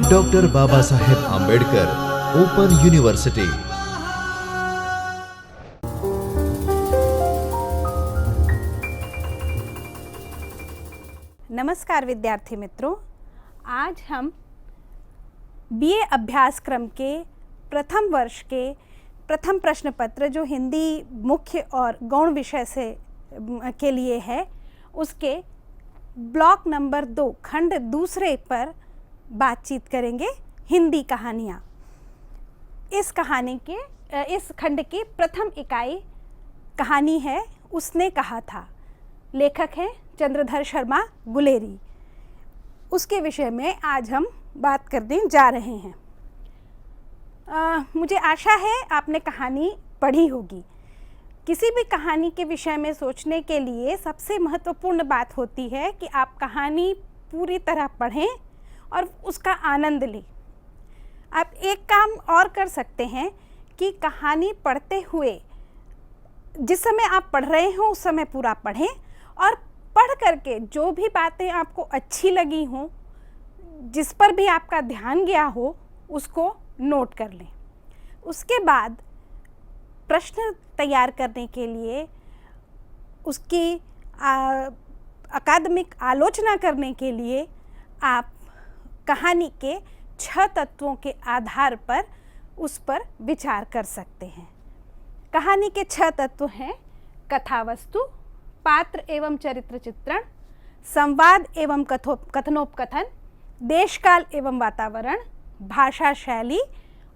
Doctor Baba Saheb Ambedkar open university. नमस्कार विद्यार्थी मित्रों, आज हम बीए अभ्यासक्रम के प्रथम वर्ष के प्रथम प्रश्न पत्र जो हिंदी मुख्य और गौण विषय से के लिए है, उसके ब्लॉक नंबर 2 खंड दूसरे पर बातचीत करेंगे। हिंदी कहानियाँ। इस खंड की प्रथम इकाई कहानी है उसने कहा था। लेखक हैं चंद्रधर शर्मा गुलेरी। उसके विषय में आज हम बात करने जा रहे हैं। मुझे आशा है आपने कहानी पढ़ी होगी। किसी भी कहानी के विषय में सोचने के लिए सबसे महत्वपूर्ण बात होती है कि आप कहानी पूरी तरह पढ़ें और उसका आनंद लें। आप एक काम और कर सकते हैं कि कहानी पढ़ते हुए जिस समय आप पढ़ रहे हो उस समय पूरा पढ़ें और पढ़ करके जो भी बातें आपको अच्छी लगी हों, जिस पर भी आपका ध्यान गया हो, उसको नोट कर लें। उसके बाद प्रश्न तैयार करने के लिए, उसकी अकादमिक आलोचना करने के लिए आप कहानी के 6 तत्वों के आधार पर उस पर विचार कर सकते हैं। कहानी के 6 तत्व हैं: कथावस्तु, पात्र एवं चरित्र चित्रण, संवाद एवं कथनोपकथन, देशकाल एवं वातावरण, भाषा शैली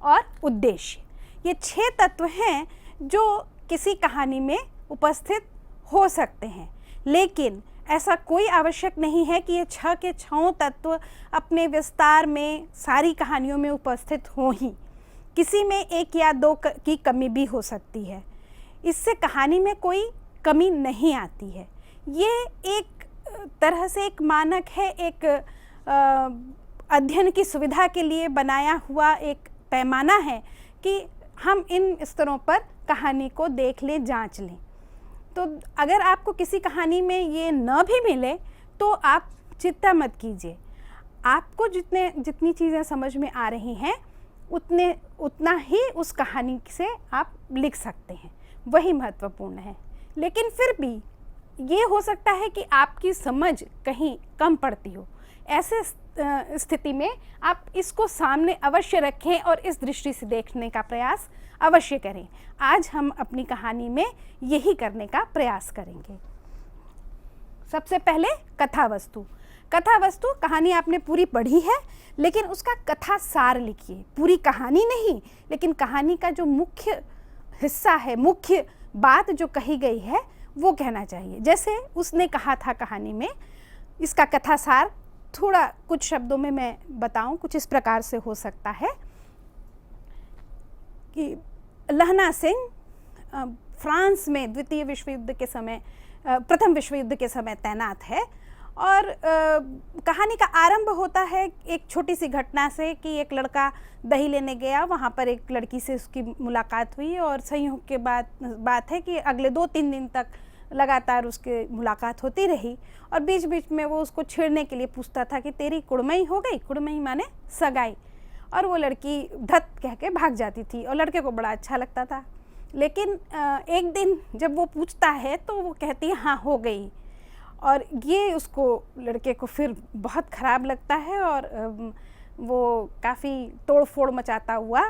और उद्देश्य। ये 6 तत्व हैं जो किसी कहानी में उपस्थित हो सकते हैं, लेकिन ऐसा कोई आवश्यक नहीं है कि ये 6 के 6 तत्व अपने विस्तार में सारी कहानियों में उपस्थित हों ही। किसी में 1 या 2 की कमी भी हो सकती है। इससे कहानी में कोई कमी नहीं आती है। ये एक तरह से एक मानक है, एक अध्ययन की सुविधा के लिए बनाया हुआ एक पैमाना है कि हम इन स्तरों पर कहानी को देख लें, जांच लें। तो अगर आपको किसी कहानी में ये न भी मिले तो आप चिंता मत कीजिए। आपको जितनी चीज़ें समझ में आ रही हैं उतना ही उस कहानी से आप लिख सकते हैं, वही महत्वपूर्ण है। लेकिन फिर भी ये हो सकता है कि आपकी समझ कहीं कम पड़ती हो। ऐसे स्थिति में आप इसको सामने अवश्य रखें और इस दृष्टि से देखने का प्रयास अवश्य करें। आज हम अपनी कहानी में यही करने का प्रयास करेंगे। सबसे पहले कथावस्तु। कथावस्तु, कहानी आपने पूरी पढ़ी है, लेकिन उसका कथा सार लिखिए। पूरी कहानी नहीं, लेकिन कहानी का जो मुख्य हिस्सा है, मुख्य बात जो कही गई है, वो कहना चाहिए। जैसे उसने कहा था कहानी में, इसका कथा सार थोड़ा कुछ शब्दों में मैं बताऊं, कुछ इस प्रकार से हो सकता है कि लहना सिंह फ्रांस में द्वितीय विश्व युद्ध के समय, प्रथम विश्व युद्ध के समय तैनात है और कहानी का आरंभ होता है एक छोटी सी घटना से कि एक लड़का दही लेने गया, वहाँ पर एक लड़की से उसकी मुलाकात हुई और संयोग के बाद बात है कि अगले 2-3 दिन तक लगातार उसकी मुलाकात होती रही और बीच बीच में वो उसको छेड़ने के लिए पूछता था कि तेरी कुड़मई हो गई। कुड़मई माने सगाई। और वो लड़की धत कह के भाग जाती थी और लड़के को बड़ा अच्छा लगता था। लेकिन एक दिन जब वो पूछता है तो वो कहती है हाँ हो गई, और ये उसको, लड़के को फिर बहुत ख़राब लगता है और वो काफ़ी तोड़ फोड़ मचाता हुआ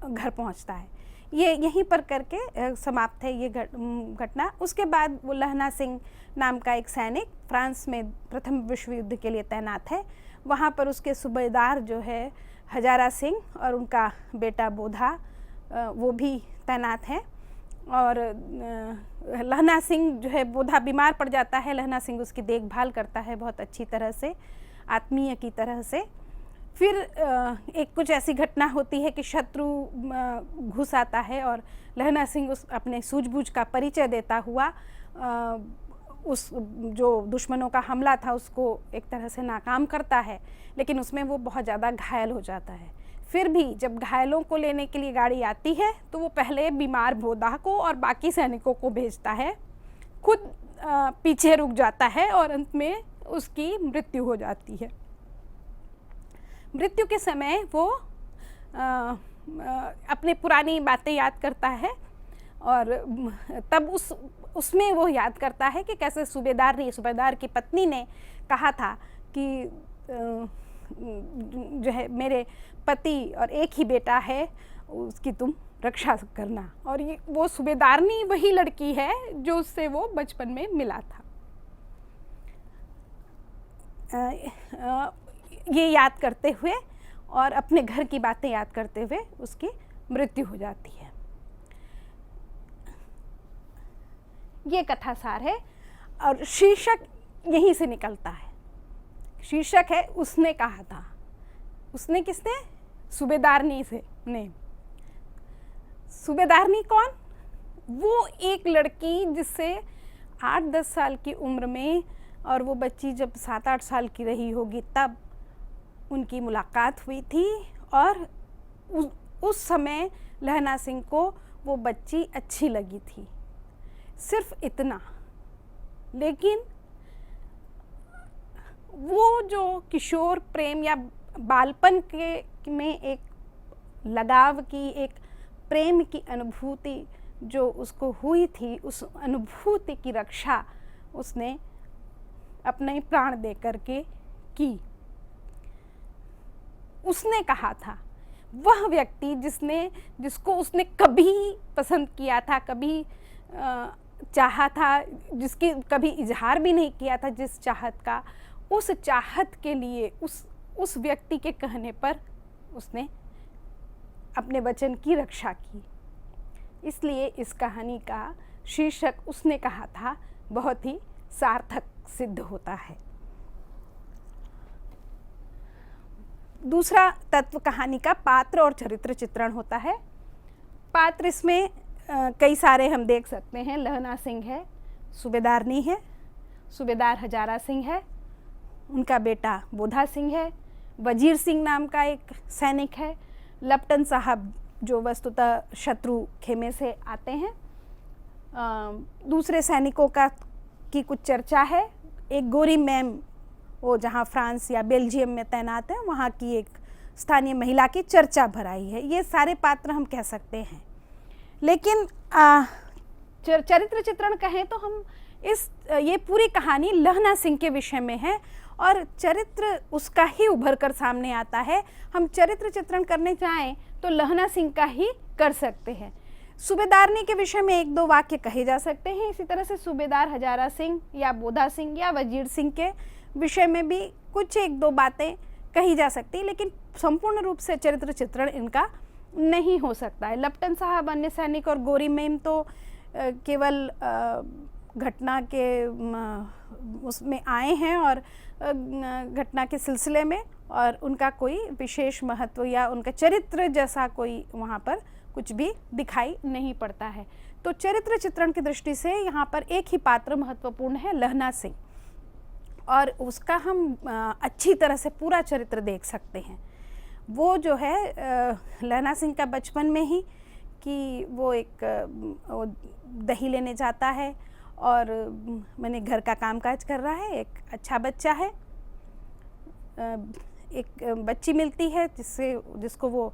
घर पहुंचता है। ये यहीं पर करके समाप्त है ये घटना। उसके बाद वो लहना सिंह नाम का एक सैनिक फ्रांस में प्रथम विश्व युद्ध के लिए तैनात है। वहाँ पर उसके सूबेदार जो है हजारा सिंह और उनका बेटा बोधा, वो भी तैनात हैं। और लहना सिंह जो है, बोधा बीमार पड़ जाता है, लहना सिंह उसकी देखभाल करता है बहुत अच्छी तरह से, आत्मीय की तरह से। फिर एक कुछ ऐसी घटना होती है कि शत्रु घुस आता है और लहना सिंह उस अपने सूझबूझ का परिचय देता हुआ उस जो दुश्मनों का हमला था उसको एक तरह से नाकाम करता है, लेकिन उसमें वो बहुत ज़्यादा घायल हो जाता है। फिर भी जब घायलों को लेने के लिए गाड़ी आती है तो वो पहले बीमार बोधा को और बाकी सैनिकों को भेजता है, खुद पीछे रुक जाता है और अंत में उसकी मृत्यु हो जाती है। मृत्यु के समय वो अपने पुरानी बातें याद करता है और तब उसमें वो याद करता है कि कैसे सूबेदार की पत्नी ने कहा था कि जो है मेरे पति और एक ही बेटा है, उसकी तुम रक्षा करना। और ये वो सूबेदारनी वही लड़की है जो उससे वो बचपन में मिला था। ये याद करते हुए और अपने घर की बातें याद करते हुए उसकी मृत्यु हो जाती है। ये कथासार है और शीर्षक यहीं से निकलता है। शीर्षक है उसने कहा था। उसने किसने? सूबेदारनी से ने। सूबेदारनी कौन? वो एक लड़की जिससे 8-10 साल की उम्र में, और वो बच्ची जब 7-8 साल की रही होगी तब उनकी मुलाकात हुई थी और उस समय लहना सिंह को वो बच्ची अच्छी लगी थी, सिर्फ इतना। लेकिन वो जो किशोर प्रेम या बालपन के में एक लगाव की, एक प्रेम की अनुभूति जो उसको हुई थी, उस अनुभूति की रक्षा उसने अपने प्राण दे करके की। उसने कहा था, वह व्यक्ति जिसको उसने कभी पसंद किया था, कभी चाहा था, जिसकी कभी इजहार भी नहीं किया था जिस चाहत का, उस चाहत के लिए उस व्यक्ति के कहने पर उसने अपने वचन की रक्षा की। इसलिए इस कहानी का शीर्षक उसने कहा था बहुत ही सार्थक सिद्ध होता है। दूसरा तत्व कहानी का पात्र और चरित्र चित्रण होता है। पात्र इसमें कई सारे हम देख सकते हैं। लहना सिंह है, सूबेदारनी है, सूबेदार हजारा सिंह है, उनका बेटा बोधा सिंह है, वजीर सिंह नाम का एक सैनिक है, लपटन साहब जो वस्तुतः शत्रु खेमे से आते हैं। दूसरे सैनिकों की कुछ चर्चा है। एक गोरी मैम, वो जहाँ फ्रांस या बेल्जियम में तैनात है, वहाँ की एक स्थानीय महिला की चर्चा भराई है। ये सारे पात्र हम कह सकते हैं। लेकिन चरित्र चित्रण कहें तो हम ये पूरी कहानी लहना सिंह के विषय में है और चरित्र उसका ही उभर कर सामने आता है। हम चरित्र चित्रण करने चाहें तो लहना सिंह का ही कर सकते हैं। सूबेदारनी के विषय में 1-2 वाक्य कहे जा सकते हैं। इसी तरह से सूबेदार हजारा सिंह या बोधा सिंह या वजीर सिंह के विषय में भी कुछ 1-2 बातें कही जा सकती है, लेकिन संपूर्ण रूप से चरित्र चित्रण इनका नहीं हो सकता है। लपटन साहब, अन्य सैनिक और गोरी मेम तो केवल घटना के उसमें आए हैं और घटना के सिलसिले में, और उनका कोई विशेष महत्व या उनका चरित्र जैसा कोई वहाँ पर कुछ भी दिखाई नहीं पड़ता है। तो चरित्र चित्रण की दृष्टि से यहाँ पर एक ही पात्र महत्वपूर्ण है, लहना सिंह, और उसका हम अच्छी तरह से पूरा चरित्र देख सकते हैं। वो जो है लहना सिंह का बचपन में ही कि वो एक दही लेने जाता है और मैंने घर का कामकाज कर रहा है, एक अच्छा बच्चा है। एक बच्ची मिलती है जिसको वो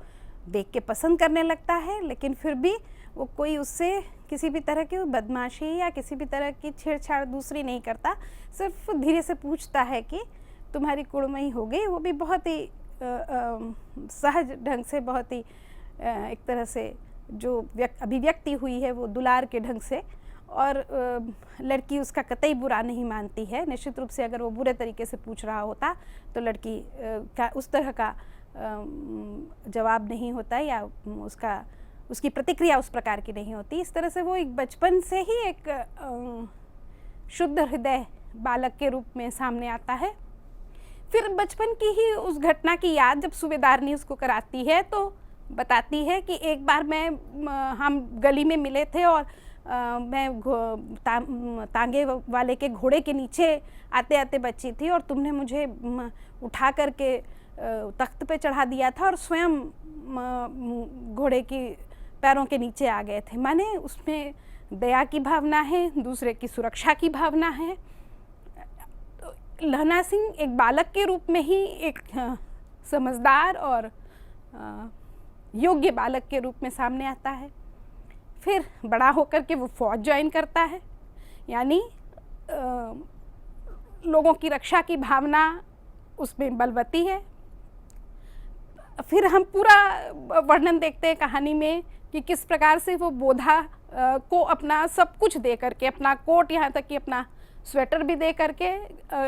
देख के पसंद करने लगता है, लेकिन फिर भी वो कोई उससे किसी भी तरह की बदमाशी या किसी भी तरह की छेड़छाड़ दूसरी नहीं करता, सिर्फ धीरे से पूछता है कि तुम्हारी कुड़मई हो गई। वो भी बहुत ही सहज ढंग से, बहुत ही एक तरह से जो अभिव्यक्ति हुई है वो दुलार के ढंग से, और लड़की उसका कतई बुरा नहीं मानती है। निश्चित रूप से अगर वो बुरे तरीके से पूछ रहा होता तो लड़की का उस तरह का जवाब नहीं होता या उसकी प्रतिक्रिया उस प्रकार की नहीं होती। इस तरह से वो एक बचपन से ही एक शुद्ध हृदय बालक के रूप में सामने आता है। फिर बचपन की ही उस घटना की याद जब सूबेदारनी उसको कराती है तो बताती है कि एक बार हम गली में मिले थे और मैं तांगे वाले के घोड़े के नीचे आते आते बच्ची थी और तुमने मुझे उठा करके तख्त पे चढ़ा दिया था और स्वयं घोड़े की पैरों के नीचे आ गए थे। माने उसमें दया की भावना है, दूसरे की सुरक्षा की भावना है। लहना सिंह एक बालक के रूप में ही एक समझदार और योग्य बालक के रूप में सामने आता है। फिर बड़ा होकर के वो फौज ज्वाइन करता है, यानी लोगों की रक्षा की भावना उसमें बलवती है। फिर हम पूरा वर्णन देखते हैं कहानी में कि किस प्रकार से वो बोधा को अपना सब कुछ दे करके, अपना कोट, यहाँ तक कि अपना स्वेटर भी दे करके,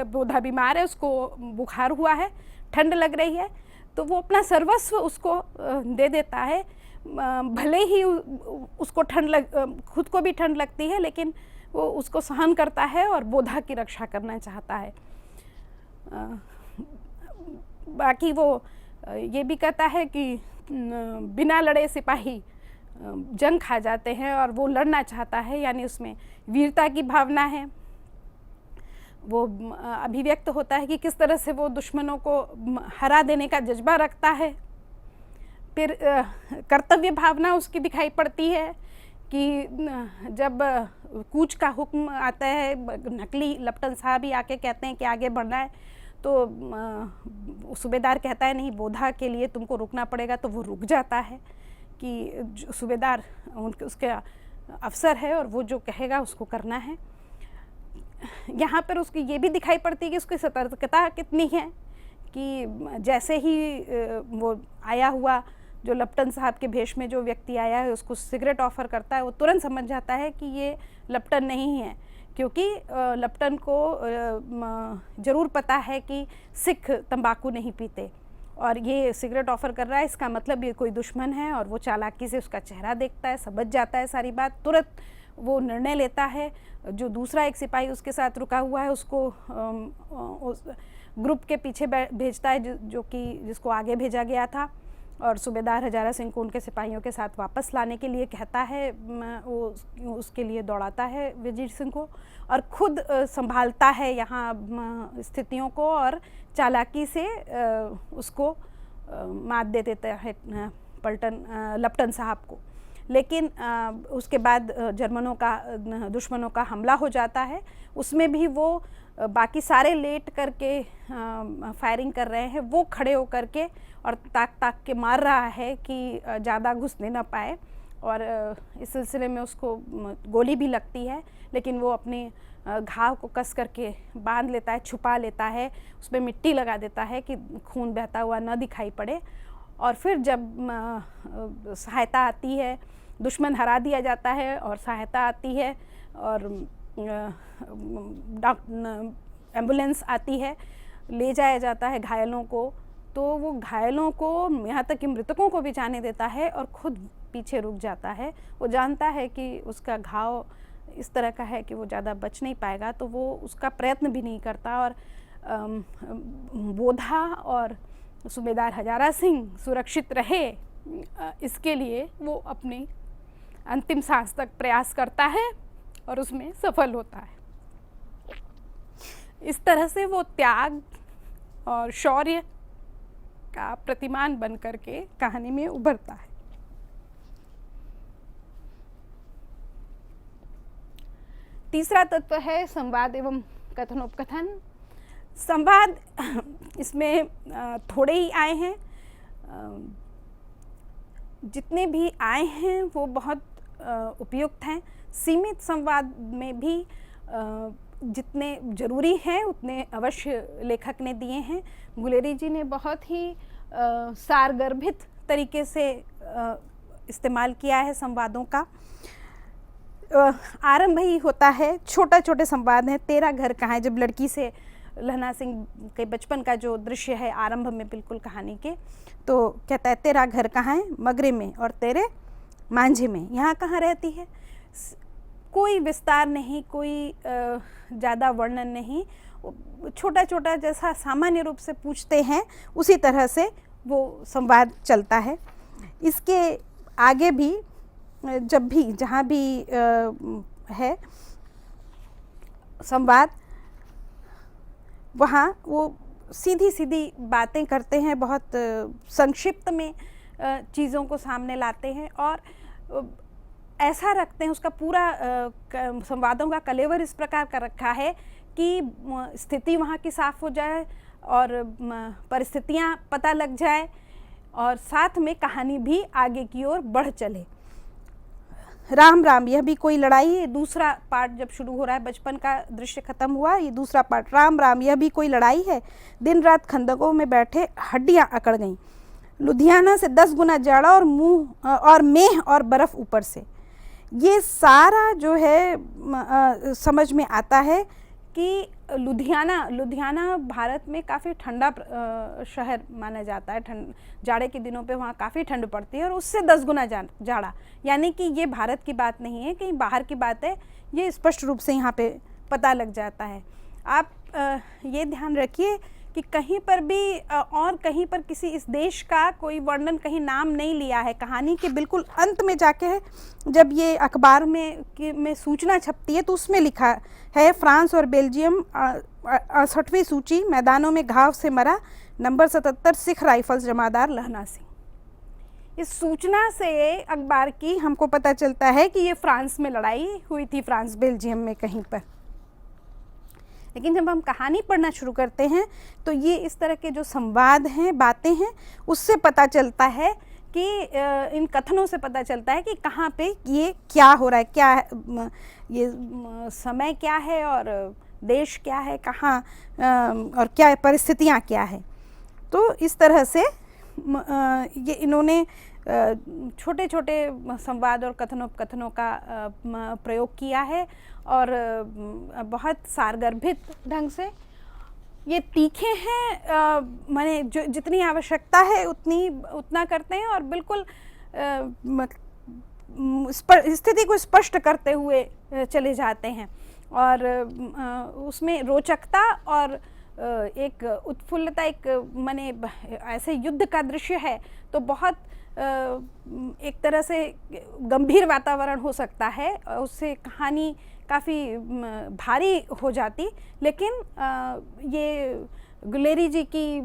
बोधा बीमार है, उसको बुखार हुआ है, ठंड लग रही है, तो वो अपना सर्वस्व उसको दे देता है। भले ही उसको खुद को भी ठंड लगती है, लेकिन वो उसको सहन करता है और बोधा की रक्षा करना चाहता है। बाकी वो ये भी कहता है कि बिना लड़े सिपाही जंग खा जाते हैं, और वो लड़ना चाहता है, यानी उसमें वीरता की भावना है। वो अभिव्यक्त होता है कि किस तरह से वो दुश्मनों को हरा देने का जज्बा रखता है। फिर कर्तव्य भावना उसकी दिखाई पड़ती है कि जब कूच का हुक्म आता है, नकली लपटन साहब ही आके कहते हैं कि आगे बढ़ना है, तो सूबेदार कहता है नहीं, बोधा के लिए तुमको रुकना पड़ेगा, तो वो रुक जाता है कि सूबेदार उसके अफसर है और वो जो कहेगा उसको करना है। यहाँ पर उसकी ये भी दिखाई पड़ती है कि उसकी सतर्कता कितनी है कि जैसे ही वो आया हुआ जो लपटन साहब के भेष में जो व्यक्ति आया है उसको सिगरेट ऑफ़र करता है, वो तुरंत समझ जाता है कि ये लपटन नहीं है, क्योंकि लपटन को ज़रूर पता है कि सिख तंबाकू नहीं पीते और ये सिगरेट ऑफ़र कर रहा है, इसका मतलब ये कोई दुश्मन है। और वो चालाकी से उसका चेहरा देखता है, समझ जाता है सारी बात, तुरंत वो निर्णय लेता है। जो दूसरा एक सिपाही उसके साथ रुका हुआ है उसको उस ग्रुप के पीछे भेजता है, जो कि जिसको आगे भेजा गया था, और सूबेदार हजारा सिंह को उनके सिपाहियों के साथ वापस लाने के लिए कहता है। वो उसके लिए दौड़ाता है वजीर सिंह को, और खुद संभालता है यहाँ स्थितियों को, और चालाकी से उसको मात दे देता है लपटन साहब को। लेकिन उसके बाद जर्मनों का, दुश्मनों का हमला हो जाता है। उसमें भी वो बाकी सारे लेट करके फायरिंग कर रहे हैं, वो खड़े होकर के और ताक के मार रहा है कि ज़्यादा घुसने ना पाए, और इस सिलसिले में उसको गोली भी लगती है, लेकिन वो अपने घाव को कस करके बांध लेता है, छुपा लेता है, उस पर मिट्टी लगा देता है कि खून बहता हुआ न दिखाई पड़े। और फिर जब सहायता आती है, दुश्मन हरा दिया जाता है और सहायता आती है और एम्बुलेंस आती है, ले जाया जाता है घायलों को, तो वो घायलों को, यहाँ तक कि मृतकों को भी जाने देता है और खुद पीछे रुक जाता है। वो जानता है कि उसका घाव इस तरह का है कि वो ज़्यादा बच नहीं पाएगा, तो वो उसका प्रयत्न भी नहीं करता। और बोधा और सूबेदार हजारा सिंह सुरक्षित रहे, इसके लिए वो अपनी अंतिम सांस तक प्रयास करता है और उसमें सफल होता है। इस तरह से वो त्याग और शौर्य का प्रतिमान बन करके कहानी में उभरता है। तीसरा तत्व है संवाद एवं कथनोपकथन। संवाद इसमें थोड़े ही आए हैं, जितने भी आए हैं वो बहुत उपयुक्त हैं। सीमित संवाद में भी जितने ज़रूरी हैं उतने अवश्य लेखक ने दिए हैं। गुलेरी जी ने बहुत ही सारगर्भित तरीके से इस्तेमाल किया है संवादों का। आरंभ ही होता है, छोटे संवाद हैं। तेरा घर कहाँ है, जब लड़की से लहना सिंह के बचपन का जो दृश्य है आरंभ में बिल्कुल कहानी के, तो कहता है तेरा घर कहाँ है, मगरे में, और तेरे मांझे में, यहाँ कहाँ रहती है। कोई विस्तार नहीं, कोई ज़्यादा वर्णन नहीं, छोटा जैसा सामान्य रूप से पूछते हैं उसी तरह से वो संवाद चलता है। इसके आगे भी जब भी जहाँ भी है संवाद, वहाँ वो सीधी बातें करते हैं, बहुत संक्षिप्त में चीज़ों को सामने लाते हैं और ऐसा रखते हैं। उसका पूरा संवादों का कलेवर इस प्रकार का रखा है कि स्थिति वहाँ की साफ हो जाए, और परिस्थितियाँ पता लग जाए और साथ में कहानी भी आगे की ओर बढ़ चले। राम राम यह भी कोई लड़ाई है, दूसरा पार्ट जब शुरू हो रहा है, बचपन का दृश्य खत्म हुआ, ये दूसरा पार्ट। राम राम यह भी कोई लड़ाई है, दिन रात खंदकों में बैठे हड्डियां अकड़ गईं, लुधियाना से 10 गुना जाड़ा और मुंह और मेह और बर्फ़ ऊपर से। ये सारा जो है समझ में आता है कि लुधियाना भारत में काफ़ी ठंडा शहर माना जाता है। जाड़े के दिनों पे वहाँ काफ़ी ठंड पड़ती है और उससे 10 गुना जाड़ा, यानी कि ये भारत की बात नहीं है, कहीं बाहर की बात है, ये स्पष्ट रूप से यहाँ पे पता लग जाता है। आप ये ध्यान रखिए कि कहीं पर भी और कहीं पर किसी इस देश का कोई वर्णन, कहीं नाम नहीं लिया है। कहानी के बिल्कुल अंत में जाके है, जब ये अखबार में सूचना छपती है तो उसमें लिखा है फ्रांस और बेल्जियम 68वीं सूची, मैदानों में घाव से मरा, नंबर 77 सिख राइफल्स जमादार लहना सिंह। इस सूचना से अखबार की हमको पता चलता है कि ये फ्रांस में लड़ाई हुई थी, फ्रांस बेल्जियम में कहीं पर। लेकिन जब हम कहानी पढ़ना शुरू करते हैं तो ये इस तरह के जो संवाद हैं, बातें हैं, उससे पता चलता है कि इन कथनों से पता चलता है कि कहाँ पे ये क्या हो रहा है, क्या है, ये समय क्या है और देश क्या है, कहाँ और क्या परिस्थितियाँ क्या है। तो इस तरह से ये इन्होंने छोटे छोटे संवाद और कथनों का प्रयोग किया है और बहुत सारगर्भित ढंग से। ये तीखे हैं, माने जो जितनी आवश्यकता है उतना करते हैं और बिल्कुल स्थिति को स्पष्ट करते हुए चले जाते हैं और उसमें रोचकता और एक उत्फुल्लता, एक माने ऐसे युद्ध का दृश्य है तो बहुत एक तरह से गंभीर वातावरण हो सकता है, उससे कहानी काफ़ी भारी हो जाती। लेकिन ये गुलेरी जी की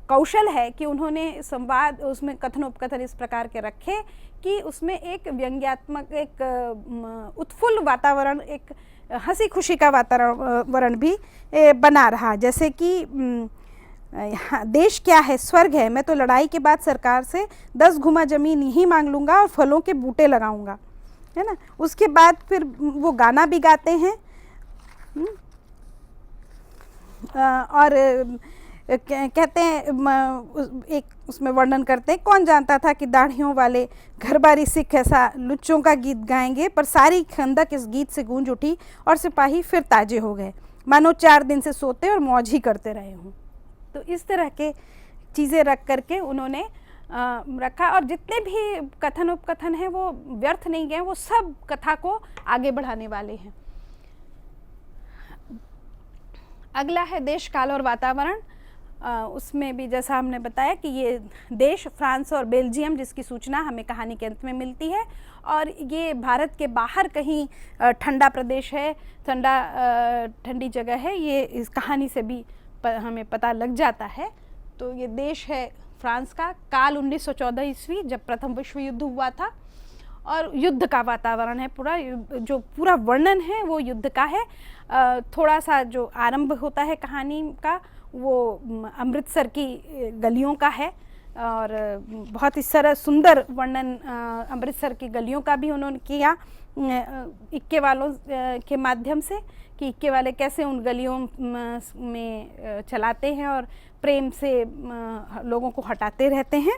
कौशल है कि उन्होंने संवाद, उसमें कथनोपकथन इस प्रकार के रखे कि उसमें एक व्यंग्यात्मक, एक उत्फुल्ल वातावरण, एक हंसी खुशी का वातावरण भी बना रहा। जैसे कि देश क्या है, स्वर्ग है, मैं तो लड़ाई के बाद सरकार से 10 गुना जमीन ही मांग लूँगा और फलों के बूटे लगाऊंगा, है ना। उसके बाद फिर वो गाना भी गाते हैं और कहते हैं, एक उसमें वर्णन करते हैं, कौन जानता था कि दाढ़ियों वाले घरबारी सिख ऐसा लुच्चों का गीत गाएंगे, पर सारी खंदक इस गीत से गूंज उठी और सिपाही फिर ताजे हो गए, मानो 4 दिन से सोते और मौज ही करते रहे हों। तो इस तरह के चीज़ें रख करके उन्होंने रखा और जितने भी कथन उपकथन हैं वो व्यर्थ नहीं गए, वो सब कथा को आगे बढ़ाने वाले हैं। अगला है देश, काल और वातावरण। उसमें भी जैसा हमने बताया कि ये देश फ्रांस और बेल्जियम, जिसकी सूचना हमें कहानी के अंत में मिलती है, और ये भारत के बाहर कहीं ठंडा प्रदेश है, ठंडी जगह है, ये इस कहानी से भी हमें पता लग जाता है। तो ये देश है फ्रांस का, काल 1914 ईस्वी जब प्रथम विश्व युद्ध हुआ था, और युद्ध का वातावरण है पूरा, जो पूरा वर्णन है वो युद्ध का है। थोड़ा सा जो आरंभ होता है कहानी का वो अमृतसर की गलियों का है और बहुत ही सुंदर वर्णन अमृतसर की गलियों का भी उन्होंने किया इक्के वालों के माध्यम से, कि इक्के वाले कैसे उन गलियों में चलाते हैं और प्रेम से लोगों को हटाते रहते हैं।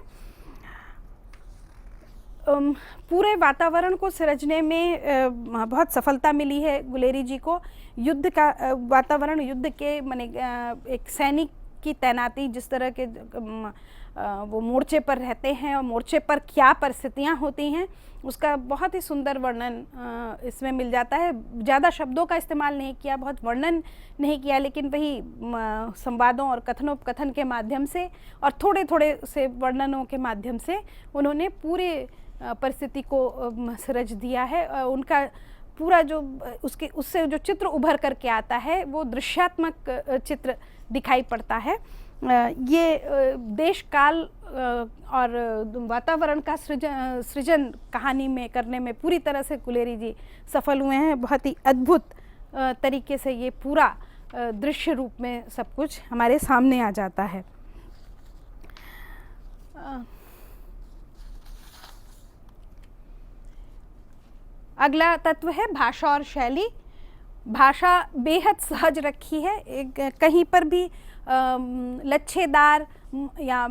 पूरे वातावरण को सृजने में बहुत सफलता मिली है गुलेरी जी को। युद्ध का वातावरण, युद्ध के माने एक सैनिक की तैनाती, जिस तरह के वो मोर्चे पर रहते हैं और मोर्चे पर क्या परिस्थितियां होती हैं, उसका बहुत ही सुंदर वर्णन इसमें मिल जाता है। ज़्यादा शब्दों का इस्तेमाल नहीं किया, बहुत वर्णन नहीं किया, लेकिन वही संवादों और कथनोपकथन के माध्यम से और थोड़े थोड़े से वर्णनों के माध्यम से उन्होंने पूरे परिस्थिति को सृज दिया है। उनका पूरा जो उससे जो चित्र उभर करके आता है वो दृश्यात्मक चित्र दिखाई पड़ता है। ये देश, काल और वातावरण का सृजन कहानी में करने में पूरी तरह से गुलेरी जी सफल हुए हैं। बहुत ही अद्भुत तरीके से ये पूरा दृश्य रूप में सब कुछ हमारे सामने आ जाता है। अगला तत्व है भाषा और शैली। भाषा बेहद सहज रखी है, एक कहीं पर भी लच्छेदार या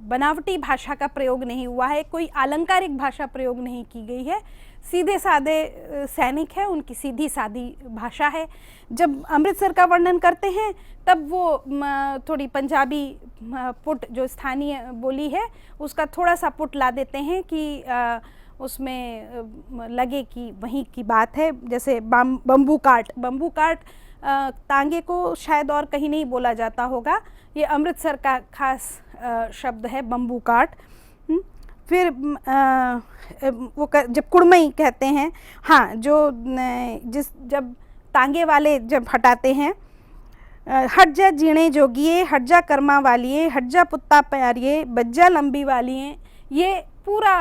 बनावटी भाषा का प्रयोग नहीं हुआ है, कोई अलंकारिक भाषा प्रयोग नहीं की गई है। सीधे साधे सैनिक है, उनकी सीधी सादी भाषा है। जब अमृतसर का वर्णन करते हैं तब वो थोड़ी पंजाबी पुट जो स्थानीय बोली है उसका थोड़ा सा पुट ला देते हैं कि उसमें लगे कि वहीं की बात है। जैसे बम्बू काट तांगे को शायद और कहीं नहीं बोला जाता होगा, ये अमृतसर का खास शब्द है बम्बू काट। फिर वो जब कुड़मई कहते हैं, हाँ, जो जब तांगे वाले जब हटाते हैं, हट जा जीणे जोगिए, हट जा कर्मा वालिए, हट जा पुत्ता प्यारिए, बज्जा लंबी वालिए, ये पूरा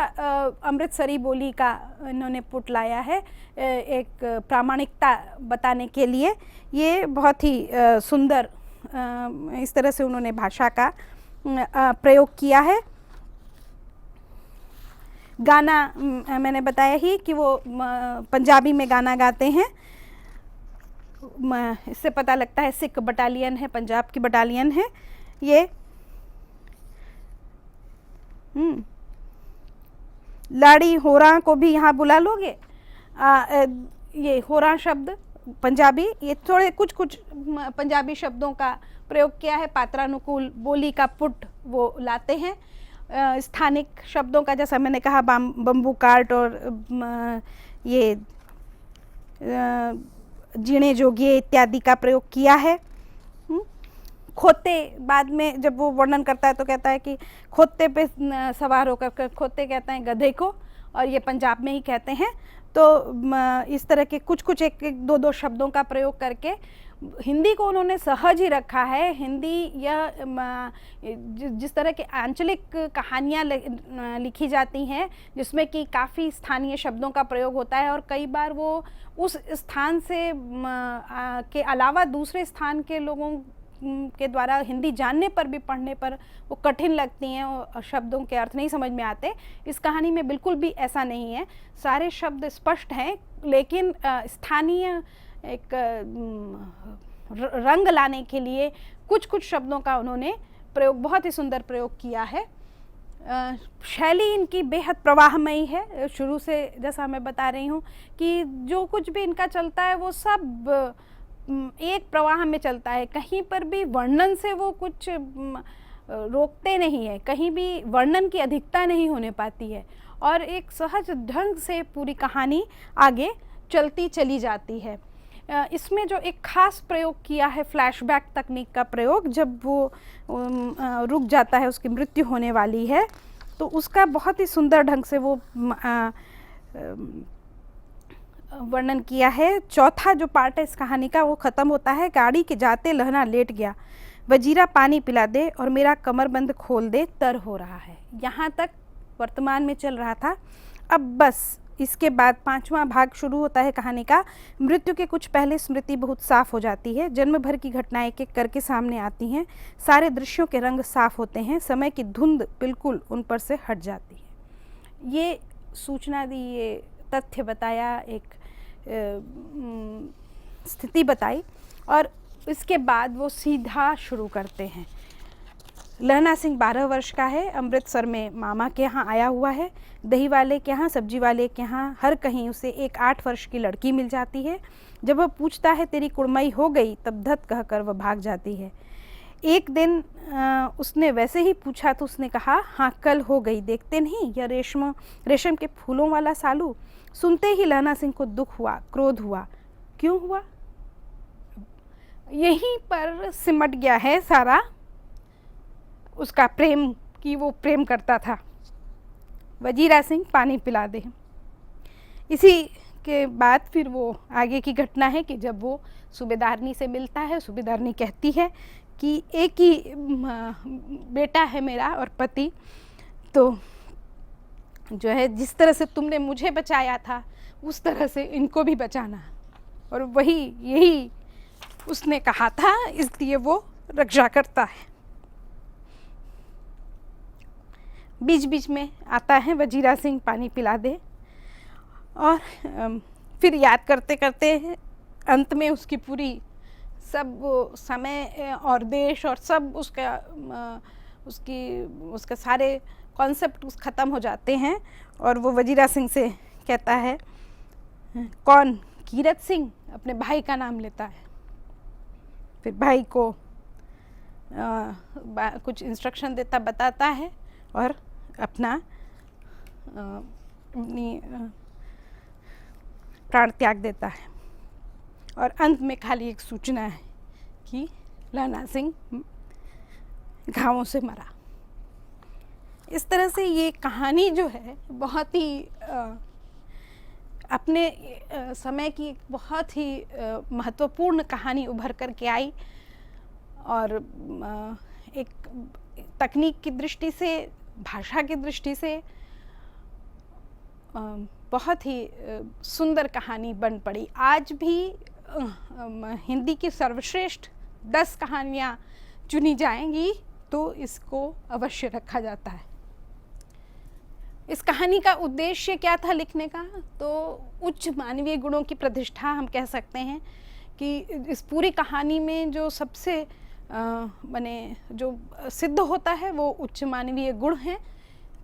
अमृतसरी बोली का इन्होंने पुट लाया है एक प्रामाणिकता बताने के लिए। ये बहुत ही सुंदर इस तरह से उन्होंने भाषा का प्रयोग किया है। गाना मैंने बताया ही कि वो पंजाबी में गाना गाते हैं। इससे पता लगता है सिख बटालियन है, पंजाब की बटालियन है ये। लाड़ी होरा को भी यहाँ बुला लोगे। ये होरा शब्द पंजाबी, ये थोड़े कुछ पंजाबी शब्दों का प्रयोग किया है। पात्रानुकूल बोली का पुट वो लाते हैं। स्थानिक शब्दों का, जैसा मैंने कहा, बम्बू काट और ये जीणे जोगिए इत्यादि का प्रयोग किया है। खोते, बाद में जब वो वर्णन करता है तो कहता है कि खोते पे सवार होकर, खोते कहते हैं गधे को, और ये पंजाब में ही कहते हैं। तो इस तरह के कुछ एक दो शब्दों का प्रयोग करके हिंदी को उन्होंने सहज ही रखा है। हिंदी यह जिस तरह के आंचलिक कहानियाँ लिखी जाती हैं जिसमें कि काफ़ी स्थानीय शब्दों का प्रयोग होता है, और कई बार वो उस स्थान से के अलावा दूसरे स्थान के लोगों के द्वारा हिंदी जानने पर भी, पढ़ने पर वो कठिन लगती हैं और शब्दों के अर्थ नहीं समझ में आते। इस कहानी में बिल्कुल भी ऐसा नहीं है, सारे शब्द स्पष्ट हैं, लेकिन स्थानीय एक रंग लाने के लिए कुछ शब्दों का उन्होंने प्रयोग, बहुत ही सुंदर प्रयोग किया है। शैली इनकी बेहद प्रवाहमयी है। शुरू से जैसा मैं बता रही हूँ कि जो कुछ भी इनका चलता है वो सब एक प्रवाह में चलता है, कहीं पर भी वर्णन से वो कुछ रोकते नहीं है, कहीं भी वर्णन की अधिकता नहीं होने पाती है, और एक सहज ढंग से पूरी कहानी आगे चलती चली जाती है। इसमें जो एक खास प्रयोग किया है फ्लैशबैक तकनीक का प्रयोग, जब वो रुक जाता है, उसकी मृत्यु होने वाली है, तो उसका बहुत ही सुंदर ढंग से वो वर्णन किया है। चौथा जो पार्ट है इस कहानी का वो ख़त्म होता है, गाड़ी के जाते लहना लेट गया, वजीरा पानी पिला दे और मेरा कमरबंद खोल दे, तर हो रहा है। यहाँ तक वर्तमान में चल रहा था। अब बस इसके बाद पांचवा भाग शुरू होता है कहानी का। मृत्यु के कुछ पहले स्मृति बहुत साफ हो जाती है, जन्म भर की घटनाएं एक एक करके सामने आती हैं, सारे दृश्यों के रंग साफ होते हैं, समय की धुंध बिल्कुल उन पर से हट जाती है। ये सूचना दी, ये तथ्य बताया, एक स्थिति बताई, और इसके बाद वो सीधा शुरू करते हैं। लहना सिंह 12 वर्ष का है, अमृतसर में मामा के यहाँ आया हुआ है, दही वाले के यहाँ, सब्जी वाले के यहाँ, हर कहीं उसे एक 8 वर्ष की लड़की मिल जाती है। जब वह पूछता है तेरी कुड़मई हो गई, तब धत कहकर वह भाग जाती है। एक दिन उसने वैसे ही पूछा तो उसने कहा, हाँ कल हो गई, देखते नहीं यह रेशम के फूलों वाला सालू। सुनते ही लहना सिंह को दुख हुआ, क्रोध हुआ। क्यों हुआ? यहीं पर सिमट गया है सारा उसका प्रेम, कि वो प्रेम करता था। वजीरा सिंह पानी पिला दे। इसी के बाद फिर वो आगे की घटना है कि जब वो सूबेदारनी से मिलता है, सूबेदारनी कहती है कि एक ही बेटा है मेरा और पति, तो जो है जिस तरह से तुमने मुझे बचाया था उस तरह से इनको भी बचाना। और वही यही उसने कहा था, इसलिए वो रक्षा करता है। बीच बीच में आता है वजीरा सिंह पानी पिला दे, और फिर याद करते करते अंत में उसकी पूरी सब समय और देश और सब उसके सारे कॉन्सेप्ट ख़त्म हो जाते हैं। और वो वजीरा सिंह से कहता है, कौन? कीरत सिंह अपने भाई का नाम लेता है। फिर भाई को कुछ इंस्ट्रक्शन देता, बताता है और अपनी प्राण त्याग देता है। और अंत में खाली एक सूचना है कि लहना सिंह घावों से मरा। इस तरह से ये कहानी जो है बहुत ही अपने समय की एक बहुत ही महत्वपूर्ण कहानी उभर कर के आई, और एक तकनीक की दृष्टि से, भाषा की दृष्टि से बहुत ही सुंदर कहानी बन पड़ी। आज भी हिंदी की सर्वश्रेष्ठ 10 कहानियाँ चुनी जाएंगी तो इसको अवश्य रखा जाता है। इस कहानी का उद्देश्य क्या था लिखने का? तो उच्च मानवीय गुणों की प्रतिष्ठा हम कह सकते हैं कि इस पूरी कहानी में जो सबसे जो सिद्ध होता है वो उच्च मानवीय गुण हैं।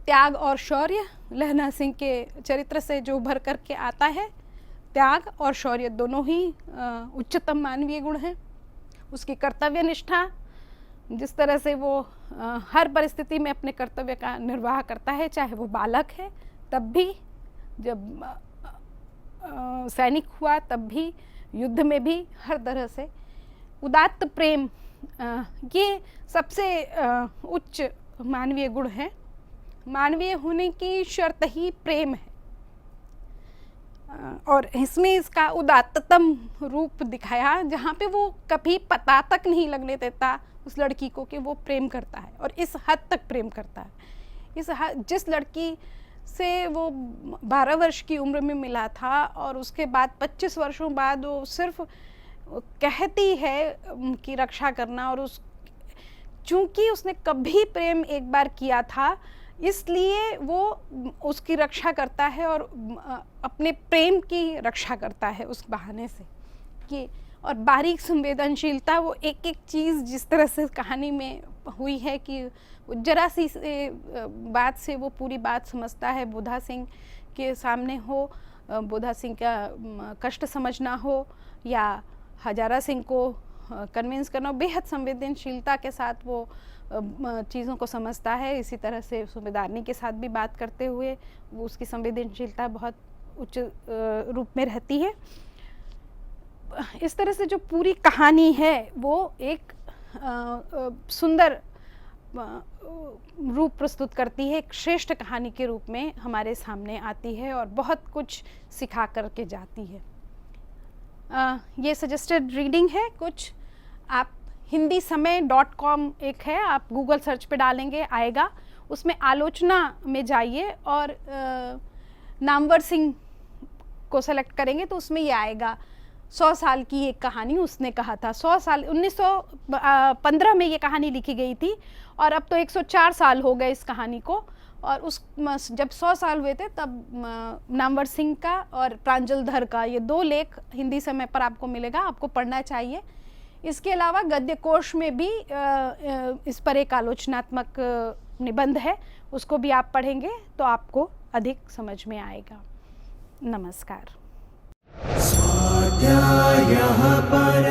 त्याग और शौर्य लहना सिंह के चरित्र से जो उभर करके आता है, त्याग और शौर्य दोनों ही उच्चतम मानवीय गुण हैं। उसकी कर्तव्य निष्ठा, जिस तरह से वो हर परिस्थिति में अपने कर्तव्य का निर्वाह करता है, चाहे वो बालक है तब भी, जब सैनिक हुआ तब भी, युद्ध में भी, हर तरह से उदात्त प्रेम, ये सबसे उच्च मानवीय गुण है। मानवीय होने की शर्त ही प्रेम है, और इसमें इसका उदात्ततम रूप दिखाया, जहाँ पे वो कभी पता तक नहीं लगने देता उस लड़की को कि वो प्रेम करता है, और इस हद तक प्रेम करता है। जिस लड़की से वो 12 वर्ष की उम्र में मिला था और उसके बाद 25 वर्षों बाद वो सिर्फ कहती है कि रक्षा करना, और चूंकि उसने कभी प्रेम एक बार किया था इसलिए वो उसकी रक्षा करता है और अपने प्रेम की रक्षा करता है उस बहाने से कि, और बारीक संवेदनशीलता, वो एक एक चीज़ जिस तरह से कहानी में हुई है कि जरा सी बात से वो पूरी बात समझता है। बुधा सिंह के सामने हो, बुधा सिंह का कष्ट समझना हो, या हजारा सिंह को कन्विंस करना, बेहद संवेदनशीलता के साथ वो चीज़ों को समझता है। इसी तरह से सूबेदारनी के साथ भी बात करते हुए वो उसकी संवेदनशीलता बहुत उच्च रूप में रहती है। इस तरह से जो पूरी कहानी है वो एक सुंदर रूप प्रस्तुत करती है, एक श्रेष्ठ कहानी के रूप में हमारे सामने आती है और बहुत कुछ सिखा करके जाती है। ये सजेस्टेड रीडिंग है कुछ। आप hindisamaay.com एक है, आप गूगल सर्च पे डालेंगे आएगा, उसमें आलोचना में जाइए और नामवर सिंह को सेलेक्ट करेंगे तो उसमें ये आएगा 100 साल की एक कहानी उसने कहा था। 100 साल 1915 में ये कहानी लिखी गई थी और अब तो 104 साल हो गए इस कहानी को। और उस जब 100 साल हुए थे तब नामवर सिंह का और प्रांजल धर का ये 2 लेख हिंदी समय पर आपको मिलेगा, आपको पढ़ना चाहिए। इसके अलावा गद्य कोश में भी इस पर एक आलोचनात्मक निबंध है, उसको भी आप पढ़ेंगे तो आपको अधिक समझ में आएगा। नमस्कार। स्वाध्यायः परः